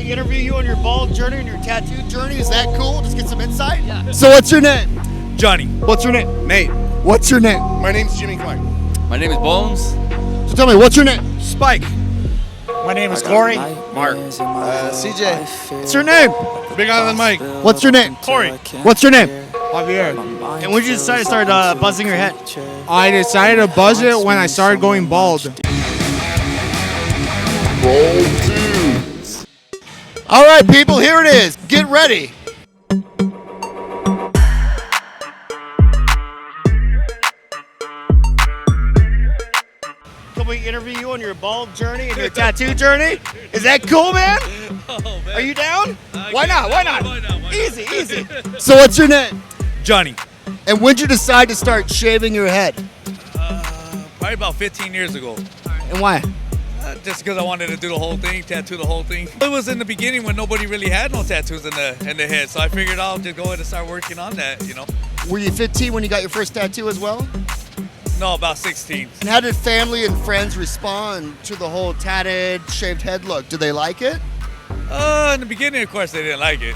we interview you on your bald journey and your tattoo journey? Is that cool? Just get some insight? Yeah. So what's your name? Johnny. What's your name? Nate. What's your name? My name's Jimmy Klein. My name is Bones. So tell me, what's your name? Spike. My name is Corey. Mark. CJ. What's your name? Big Island Mike. What's your name? Corey. What's your name? Javier. And when did you decide to start buzzing your head? I decided to buzz it when I started going bald. All right, people, here it is. Get ready. Can we interview you on your bald journey and your tattoo journey? Is that cool, man? Oh, man. Are you down? Why not? Why not? Easy, easy. not? So what's your name? Johnny. And when did you decide to start shaving your head? Probably about 15 years ago. And why? Just because I wanted to do the whole thing, tattoo the whole thing. It was in the beginning when nobody really had no tattoos in the head, so I figured I'll just go ahead and start working on that, you know. Were you 15 when you got your first tattoo as well? No, about 16. And how did family and friends respond to the whole tatted, shaved head look? Did they like it? In the beginning, of course, they didn't like it,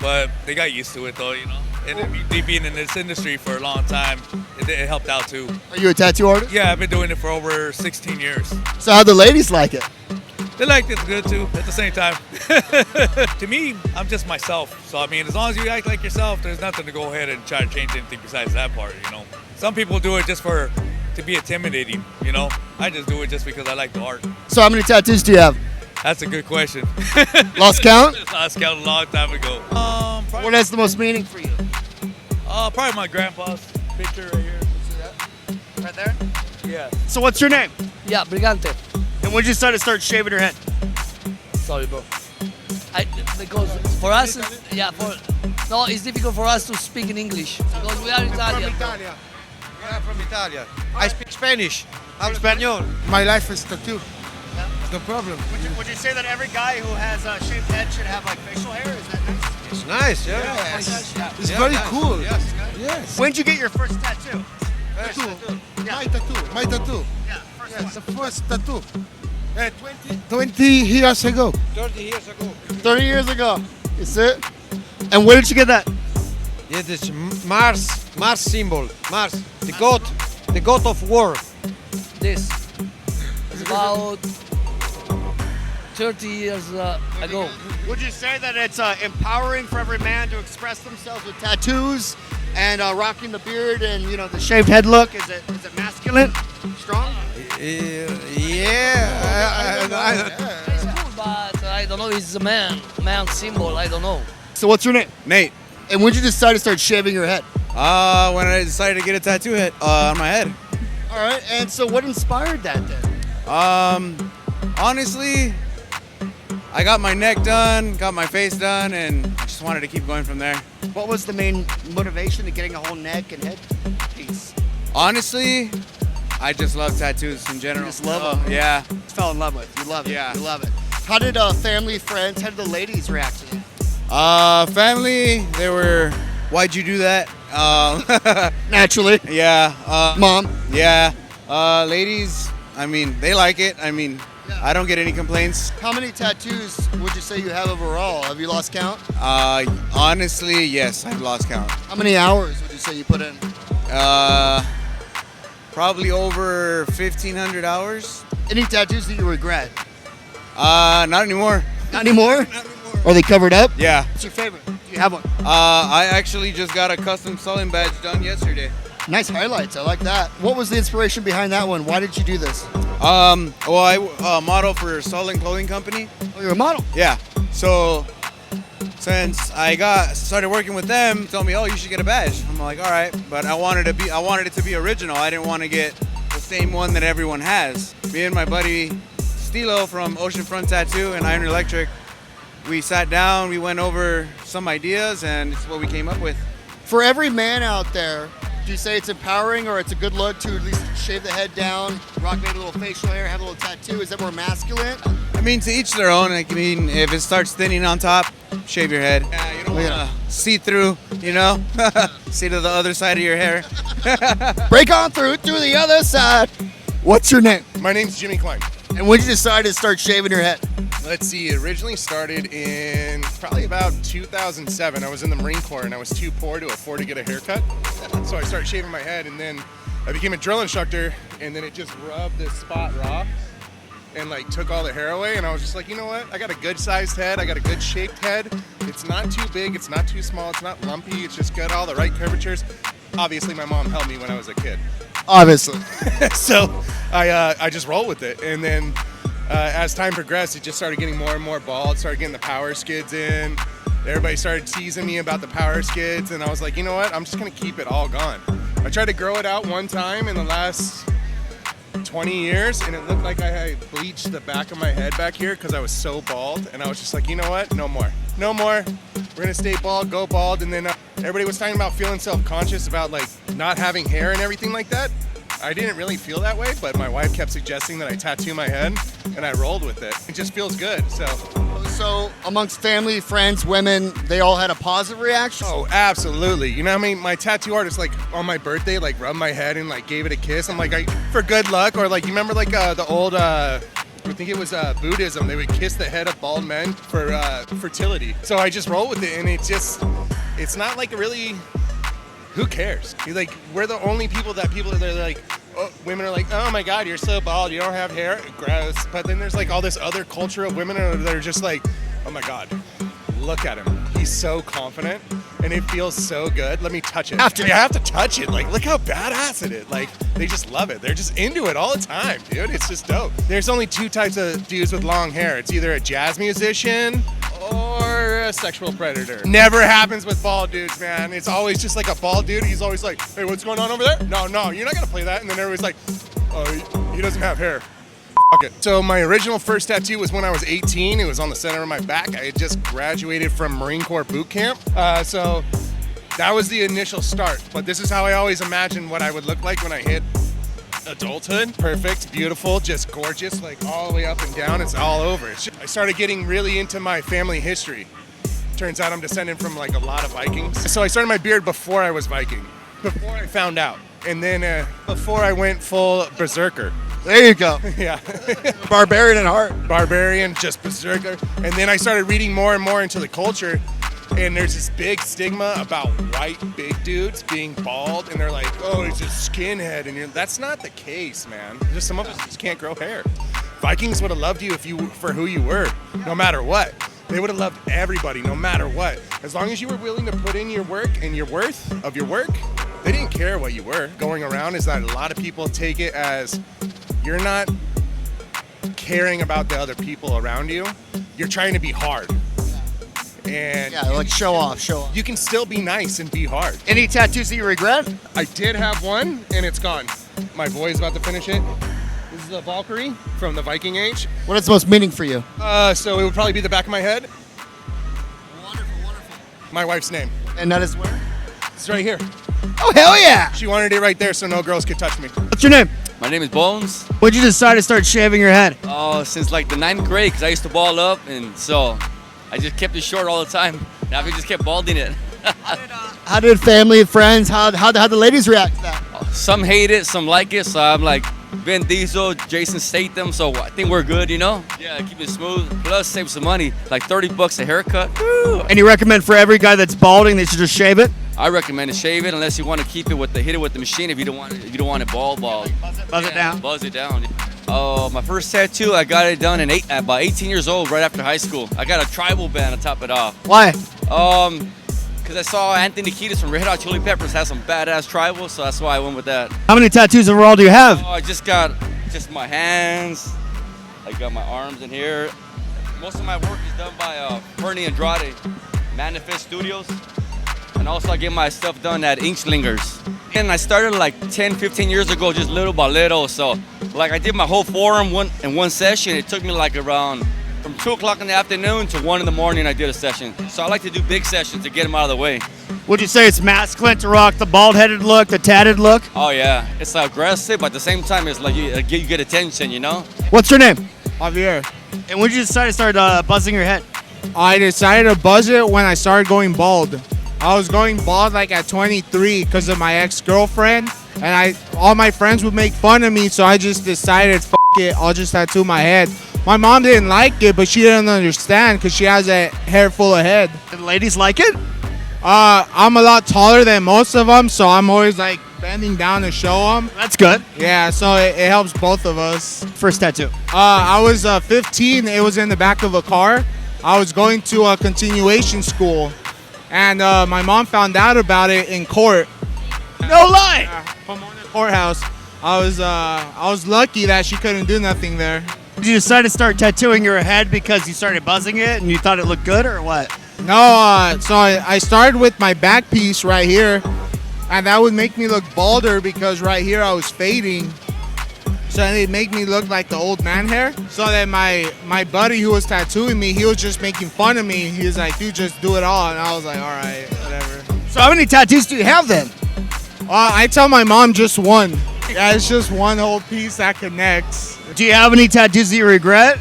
but they got used to it, though, you know. And me being in this industry for a long time, it helped out, too. Are you a tattoo artist? Yeah, I've been doing it for over 16 years. So how the ladies like it? They liked it good, too, at the same time. To me, I'm just myself. So, I mean, as long as you act like yourself, there's nothing to go ahead and try to change anything besides that part, you know. Some people do it just to be intimidating, you know. I just do it just because I like the art. So how many tattoos do you have? That's a good question. Lost count? Lost count a long time ago. What has the most meaning for you? Probably my grandpa's picture right here. See that? Right there? Yeah. So what's your name? Yeah, Brigante. And when did you decide to start shaving your head? Sorry, bro. Because for us, no, it's difficult for us to speak in English because we are Italian. From Italia. I speak Spanish. I'm Spanish. My life is tattoo. No problem. Would you say that every guy who has a shaved head should have like facial hair? Is that nice? It's nice, yeah. It's very cool. Yes. Yes. When did you get your first tattoo? Tattoo. Yeah. My tattoo. My tattoo. Yeah, first Yes, one. the first tattoo. 20 years ago. 30 years ago. 30 years ago. Is it? And where did you get that? Yes, it's Mars symbol. Mars, the god of war. This is about 30 years ago. Would you say that it's empowering for every man to express themselves with tattoos and rocking the beard and the shaved head look? Is it masculine? Strong? Yeah. It's cool, but I don't know. It's a man symbol. I don't know. So what's your name? Nate. And when did you decide to start shaving your head? When I decided to get a tattoo on my head. All right. And so what inspired that then? Honestly, I got my neck done, got my face done, and I just wanted to keep going from there. What was the main motivation to getting a whole neck and head piece? Honestly, I just love tattoos in general. You just love them? Yeah. Just fell in love with. You love it. Yeah. You love it. How did family, friends, how did the ladies react to that? Family, they were, why'd you do that? Naturally. Yeah. Mom. Yeah. Ladies, I mean, they like it. I mean, I don't get any complaints. How many tattoos would you say you have overall? Have you lost count? Honestly, yes, I've lost count. How many hours would you say you put in? Probably over 1,500 hours. Any tattoos that you regret? Not anymore. Not anymore? Are they covered up? Yeah. What's your favorite? Do you have one? I actually just got a custom sewing badge done yesterday. Nice highlights. I like that. What was the inspiration behind that one? Why did you do this? Well, I model for Solid Clothing Company. Oh, you're a model. Yeah. So since I started working with them, told me, oh, you should get a badge. I'm like, all right, but I wanted it to be original. I didn't want to get the same one that everyone has. Me and my buddy Stilo from Oceanfront Tattoo and Iron Electric, we sat down, we went over some ideas, and it's what we came up with. For every man out there, do you say it's empowering or it's a good look to at least shave the head down, rock maybe a little facial hair, have a little tattoo? Is that more masculine? I mean, to each their own. I mean, if it starts thinning on top, shave your head. Yeah, you don't want to see through, see to the other side of your hair. Break on through to the other side. What's your name? My name's Jimmy Klein. And when did you decide to start shaving your head? Let's see, it originally started in probably about 2007. I was in the Marine Corps and I was too poor to afford to get a haircut. So I started shaving my head, and then I became a drill instructor, and then it just rubbed this spot raw and like took all the hair away. And I was just like, you know what? I got a good sized head. I got a good shaped head. It's not too big. It's not too small. It's not lumpy. It's just got all the right curvatures. Obviously, my mom helped me when I was a kid. Obviously. So I just roll with it. And then as time progressed, it just started getting more and more bald. Started getting the power skids in. Everybody started teasing me about the power skids. And I was like, you know what? I'm just going to keep it all gone. I tried to grow it out one time in the last 20 years, and it looked like I had bleached the back of my head back here because I was so bald. And I was just like, you know what? No more. No more. We're gonna stay bald, go bald. And then everybody was talking about feeling self-conscious about like not having hair and everything like that. I didn't really feel that way, but my wife kept suggesting that I tattoo my head, and I rolled with it. It just feels good. So amongst family, friends, women, they all had a positive reaction? Oh, absolutely. You know what I mean? My tattoo artist, like on my birthday, like rubbed my head and like gave it a kiss. I'm like, for good luck. Or like, you remember like the old, I think it was Buddhism. They would kiss the head of bald men for fertility. So I just roll with it, and it's not like really, who cares? Like, we're the only people that they're like, oh, women are like, oh my God, you're so bald, you don't have hair, gross. But then there's like all this other culture of women that are just like, oh my God, look at him. He's so confident and it feels so good. Let me touch it. I have to touch it. Like, look how badass it is. Like, they just love it. They're just into it all the time, dude. It's just dope. There's only two types of dudes with long hair. It's either a jazz musician or a sexual predator. Never happens with bald dudes, man. It's always just like a bald dude. He's always like, hey, what's going on over there? No, you're not gonna play that. And then everybody's like, oh, he doesn't have hair. F it. So my original first tattoo was when I was 18. It was on the center of my back. I had just graduated from Marine Corps boot camp. So that was the initial start. But this is how I always imagined what I would look like when I hit adulthood. Perfect, beautiful, just gorgeous, like all the way up and down. It's all over. I started getting really into my family history. Turns out I'm descended from like a lot of Vikings. So I started my beard before I was Viking, before I found out. And then before I went full berserker. There you go. Yeah. Barbarian at heart. Barbarian, just berserker. And then I started reading more and more into the culture. And there's this big stigma about white big dudes being bald, and they're like, oh, he's a skinhead. And that's not the case, man. Just some of us just can't grow hair. Vikings would have loved you for who you were, no matter what. They would have loved everybody, no matter what. As long as you were willing to put in your work and your worth of your work, they didn't care what you were. Going around is that a lot of people take it as you're not caring about the other people around you. You're trying to be hard. And yeah, like show off. You can still be nice and be hard. Any tattoos that you regret? I did have one, and it's gone. My boy's about to finish it. This is the Valkyrie from the Viking age. What is the most meaning for you? So it would probably be the back of my head. Wonderful. My wife's name. And that is where? It's right here. Oh, hell yeah! She wanted it right there so no girls could touch me. What's your name? My name is Bones. When'd you decide to start shaving your head? Oh, since like the 9th grade, because I used to ball up, and so I just kept it short all the time. Now I just kept balding it. How did family and friends, how the ladies react to that? Some hate it, some like it, so I'm like Vin Diesel, Jason Statham, so I think we're good, you know? Yeah, keep it smooth, plus save some money, like $30 a haircut. Woo! And you recommend for every guy that's balding, they should just shave it? I recommend to shave it unless you want to keep it hit it with the machine if you don't want it bald. Buzz it down? Buzz it down. Oh, my first tattoo, I got it done at about 18 years old, right after high school. I got a tribal band to top it off. Why? Because I saw Anthony Kiedis from Red Hot Chili Peppers have some badass tribal, so that's why I went with that. How many tattoos overall do you have? Oh, I just got my hands. I got my arms in here. Most of my work is done by Bernie Andrade, Manifest Studios. And also I get my stuff done at Inkslingers. And I started like 10, 15 years ago, just little by little. So like I did my whole forum in one session. It took me like around from 2 o'clock in the afternoon to 1 in the morning I did a session. So I like to do big sessions to get them out of the way. Would you say it's masculine to rock the bald-headed look, the tatted look? Oh yeah, it's aggressive, but at the same time it's like you get attention, you know? What's your name? Javier. And when did you decide to start buzzing your head? I decided to buzz it when I started going bald. I was going bald like at 23 because of my ex-girlfriend, and all my friends would make fun of me, so I just decided, it, I'll just tattoo my head. My mom didn't like it, but she didn't understand because she has a hair full of head. And ladies like it? I'm a lot taller than most of them, so I'm always like bending down to show them. That's good. Yeah, so it helps both of us. First tattoo. I was 15. It was in the back of a car. I was going to a continuation school, and my mom found out about it in court. No lie. Pomona courthouse. I was lucky that she couldn't do nothing there. Did you decide to start tattooing your head because you started buzzing it and you thought it looked good, or what? No, so I started with my back piece right here, and that would make me look balder because right here I was fading. So it made me look like the old man hair. So then my buddy who was tattooing me, he was just making fun of me. He was like, dude, just do it all. And I was like, all right, whatever. So how many tattoos do you have then? I tell my mom just one. Yeah, it's just one whole piece that connects. Do you have any tattoos that you regret?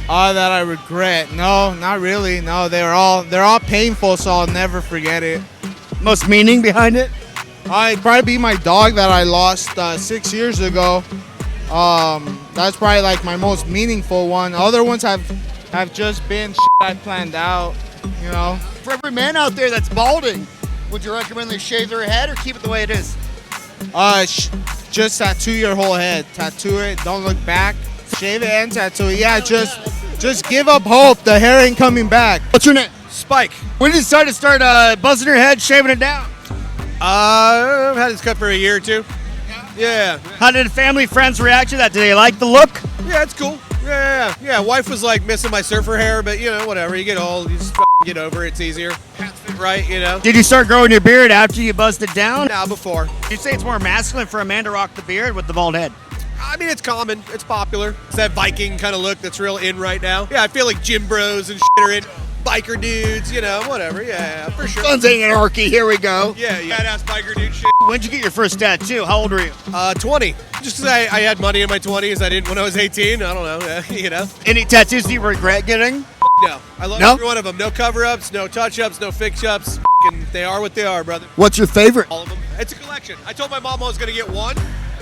That I regret? No, not really. No, they're all painful, so I'll never forget it. Most meaning behind it? It'd probably be my dog that I lost 6 years ago. That's probably like my most meaningful one. Other ones have just been shit I planned out, you know. For every man out there that's balding, would you recommend they shave their head or keep it the way it is? Just tattoo your whole head. Tattoo it. Don't look back. Shave it and tattoo it. Yeah, just give up hope. The hair ain't coming back. What's your name? Spike. When did you decide to start buzzing your head, shaving it down? I've had this cut for a year or two. Yeah. How did family, friends react to that? Did they like the look? Yeah, it's cool. Yeah. Wife was like missing my surfer hair, but you know, whatever. You get old, you just get over it. It's easier. Hats fit right, you know. Did you start growing your beard after you buzzed it down? Now before. You'd say it's more masculine for a man to rock the beard with the bald head? I mean, it's common. It's popular. It's that Viking kind of look that's real in right now. Yeah, I feel like gym bros and shit are in. Biker dudes, you know, whatever. Yeah, for sure. Sons ain't anarchy. Here we go. Yeah, badass biker dude shit. When'd you get your first tattoo? How old were you? 20. Just because I had money in my 20s. I didn't when I was 18. I don't know. You know. Any tattoos you regret getting? No. I love every one of them. No cover-ups, no touch-ups, no fix-ups. They are what they are, brother. What's your favorite? All of them. It's a collection. I told my mom I was going to get one.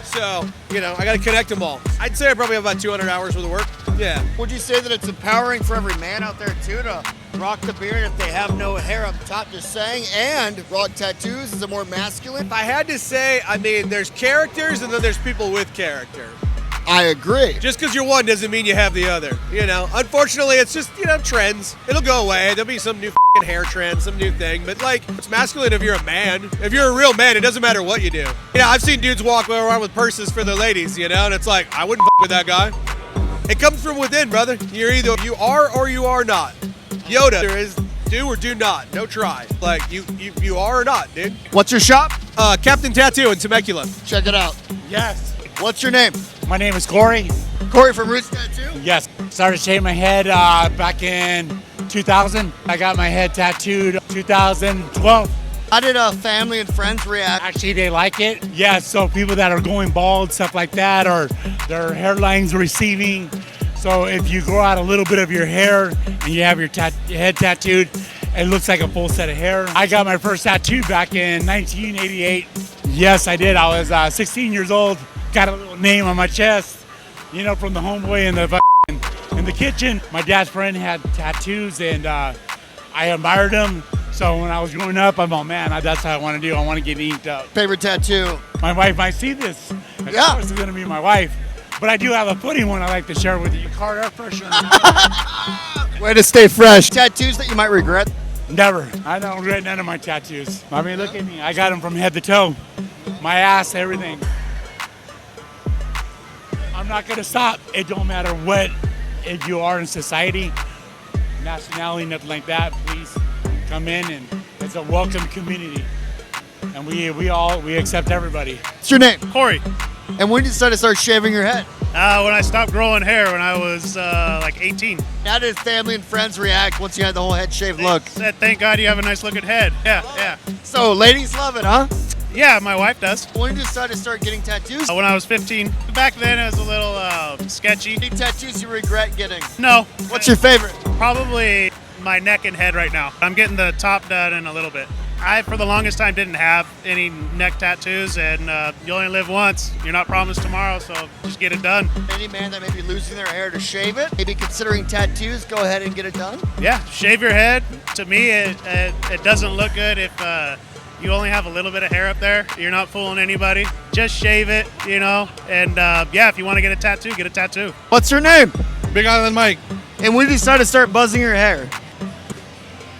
So, you know, I got to connect them all. I'd say I probably have about 200 hours worth of work. Yeah. Would you say that it's empowering for every man out there, too, to rock the beard if they have no hair up top, just saying, and rock tattoos? Is it more masculine? If I had to say, I mean, there's characters and then there's people with character. I agree. Just because you're one doesn't mean you have the other, you know? Unfortunately, it's just, you know, trends. It'll go away. There'll be some new hair trend, some new thing. But, like, it's masculine if you're a man. If you're a real man, it doesn't matter what you do. You know, I've seen dudes walk around with purses for their ladies, you know? And it's like, I wouldn't with that guy. It comes from within, brother. You're either you are or you are not. Yoda, there is do or do not. No try. Like, you are or not, dude. What's your shop? Captain Tattoo in Temecula. Check it out. Yes. What's your name? My name is Corey. Corey from Roots Tattoo? Yes. Started shaving my head back in 2000. I got my head tattooed 2012. How did family and friends react? Actually, they like it. Yeah, so people that are going bald, stuff like that, or their hairlines receding. So if you grow out a little bit of your hair and you have your head tattooed, it looks like a full set of hair. I got my first tattoo back in 1988. Yes, I did. I was 16 years old. Got a little name on my chest, you know, from the homeboy in the kitchen. My dad's friend had tattoos, and I admired them. So when I was growing up, I'm like, man, that's how I want to do. I want to get inked up. Favorite tattoo? My wife might see this. Yeah. Of course, it's gonna be my wife. But I do have a footing one I like to share with you. Car air pressure. Way to stay fresh. Tattoos that you might regret? Never. I don't regret none of my tattoos. I mean, look at me. I got them from head to toe. My ass, everything. I'm not gonna stop. It don't matter what if you are in society, nationality, nothing like that. Please come in, and it's a welcome community, and we accept everybody. What's your name? Corey. And when did you start shaving your head? When I stopped growing hair when I was like 18. How did family and friends react once you had the whole head shaved look? Said, thank God you have a nice looking head. Yeah. So ladies love it, huh? Yeah, my wife does. When did you start getting tattoos? When I was 15. Back then it was a little sketchy. Any tattoos you regret getting? No. What's your favorite? Probably my neck and head right now. I'm getting the top done in a little bit. I, for the longest time, didn't have any neck tattoos, and you only live once. You're not promised tomorrow, so just get it done. Any man that may be losing their hair to shave it, maybe considering tattoos, go ahead and get it done. Yeah, shave your head. To me, it doesn't look good if you only have a little bit of hair up there. You're not fooling anybody. Just shave it, you know. And yeah, if you want to get a tattoo, get a tattoo. What's your name? Big Island Mike. And when did you decide to start buzzing your hair?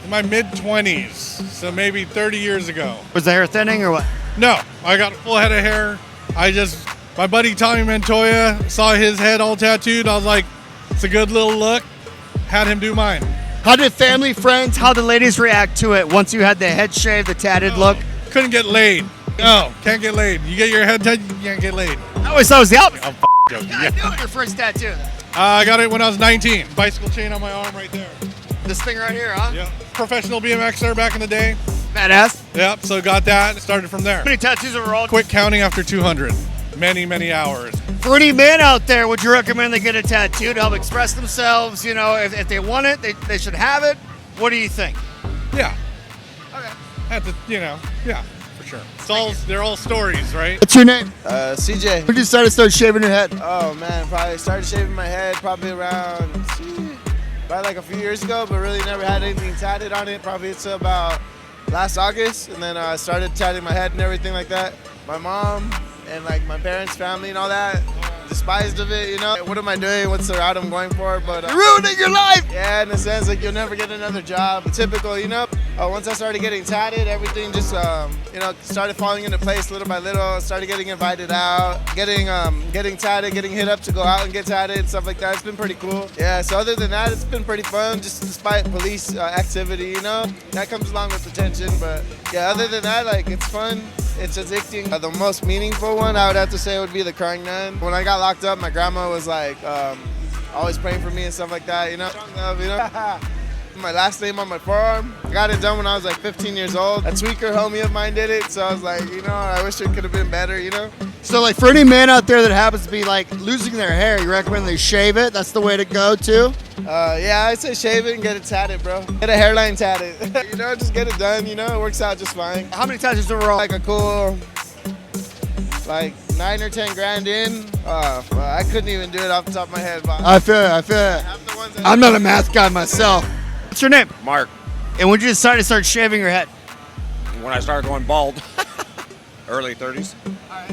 In my mid-20s, so maybe 30 years ago. Was the hair thinning or what? No, I got a full head of hair. My buddy Tommy Montoya saw his head all tattooed. I was like, it's a good little look. Had him do mine. How did family, friends, how did ladies react to it once you had the head shave, the tatted look? Couldn't get laid. No, can't get laid. You get your head tattooed, you can't get laid. I always thought it was the opposite. I'm joking. Yeah, I knew it. Your first tattoo. I got it when I was 19. Bicycle chain on my arm right there. This thing right here, huh? Yeah. Professional BMXer back in the day. Badass. Yep, so got that and started from there. How many tattoos overall? Quit counting after 200. Many, many hours. For any man out there, would you recommend they get a tattoo to help express themselves? You know, if they want it, they should have it. What do you think? Yeah. Okay. Have to, yeah, for sure. They're all stories, right? What's your name? CJ. When did you decide to start shaving your head? Oh man, probably started shaving my head probably like a few years ago, but really never had anything tatted on it. Probably it's about last August, and then I started tatting my head and everything like that. My mom and like my parents' family and all that despised of it, you know. What am I doing? What's the route I'm going for? But You're ruining your life! yeah, in a sense, like you'll never get another job. Typical, you know. Once I started getting tatted, everything just, started falling into place little by little. Started getting invited out, getting tatted, getting hit up to go out and get tatted and stuff like that. It's been pretty cool. Yeah, so other than that, it's been pretty fun, just despite police activity, you know. That comes along with attention, but yeah, other than that, like, it's fun. It's addicting. The most meaningful one, I would have to say, would be the crying nun. When I got locked up, my grandma was like, always praying for me and stuff like that, you know. Love, you know. My last name on my forearm. I got it done when I was like 15 years old. A tweaker homie of mine did it, so I was like, I wish it could have been better, you know? So like for any man out there that happens to be like losing their hair, you recommend they shave it? That's the way to go too? Yeah, I'd say shave it and get it tatted, bro. Get a hairline tatted. Just get it done, it works out just fine. How many tattoos overall? Like a cool, like 9 or 10 grand in. I couldn't even do it off the top of my head. But I feel it. I'm not a math guy myself. What's your name? Mark. And when did you decide to start shaving your head? When I started going bald, early 30s.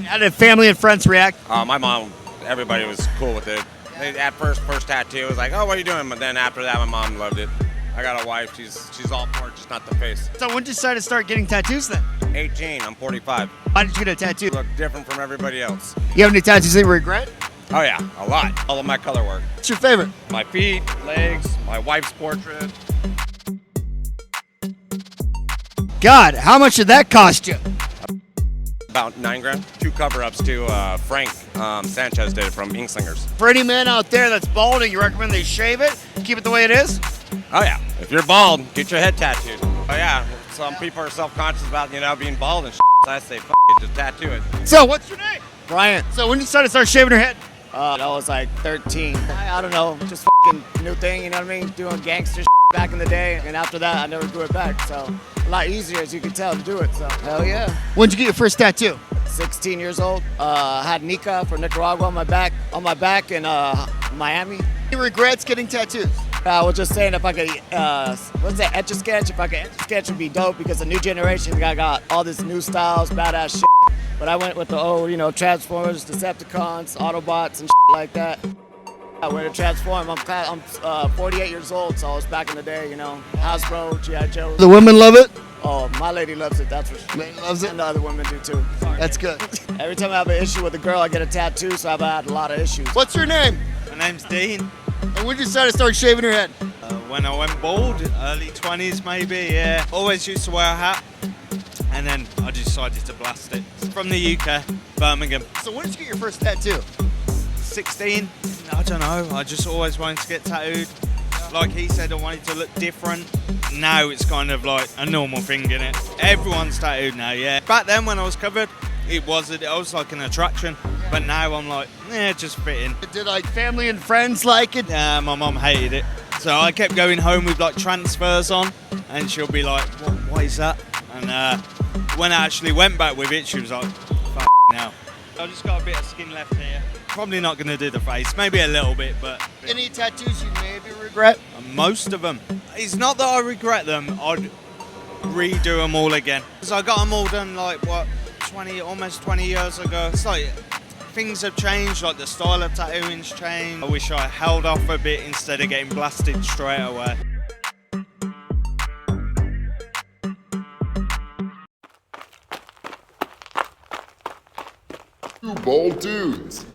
How did family and friends react? My mom, everybody was cool with it. At first tattoo was like, oh, what are you doing? But then after that, my mom loved it. I got a wife, she's all for it, just not the face. So when did you decide to start getting tattoos then? 18, I'm 45. Why did you get a tattoo? Look different from everybody else. You have any tattoos that you regret? Oh yeah, a lot. All of my color work. What's your favorite? My feet, legs, my wife's portrait. God, how much did that cost you? About 9 grand. 2 cover-ups to Frank Sanchez did it from Inkslingers. For any man out there that's balding, you recommend they shave it? Keep it the way it is? Oh yeah, if you're bald, get your head tattooed. Oh yeah, some people are self-conscious about, being bald and shit. So I say, f it, just tattoo it. So what's your name? Brian. So when did you decide to start shaving your head? I was like 13. I don't know, just new thing, you know what I mean? Doing gangster back in the day, and after that, I never grew it back. So a lot easier, as you can tell, to do it. So hell yeah. When did you get your first tattoo? 16 years old. I had Nika from Nicaragua on my back in Miami. Any regrets getting tattoos? I was just saying if I could, what's that, Etch-a-Sketch? If I could Etch-a-Sketch would be dope because the new generation got all this new styles, badass shit. But I went with the old, Transformers, Decepticons, Autobots, and shit like that. I went to Transform. I'm 48 years old, so I was back in the day, Hasbro, G.I. Joe. The women love it? Oh, my lady loves it, that's for sure. Lady loves it? And the other women do too. That's good. Every time I have an issue with a girl, I get a tattoo, so I've had a lot of issues. What's your name? My name's Dean. And when did you decide to start shaving your head? When I went bald, early 20s maybe, yeah. Always used to wear a hat, and then I decided to blast it. From the UK, Birmingham. So when did you get your first tattoo? 16, I don't know, I just always wanted to get tattooed. Like he said, I wanted to look different. Now it's kind of like a normal thing, innit? Everyone's tattooed now, yeah. Back then when I was covered, it was like an attraction. But now I'm like, just fitting. Did like family and friends like it? Yeah, my mum hated it. So I kept going home with like transfers on, and she'll be like, what is that? And And when I actually went back with it, she was like, "Fuck now." I just got a bit of skin left here. Probably not going to do the face, maybe a little bit, but Any tattoos you maybe regret? most of them. It's not that I regret them. I'd redo them all again. So I got them all done like what, almost 20 years ago. It's like things have changed, like the style of tattooing's changed. I wish I held off a bit instead of getting blasted straight away. Two bald dudes.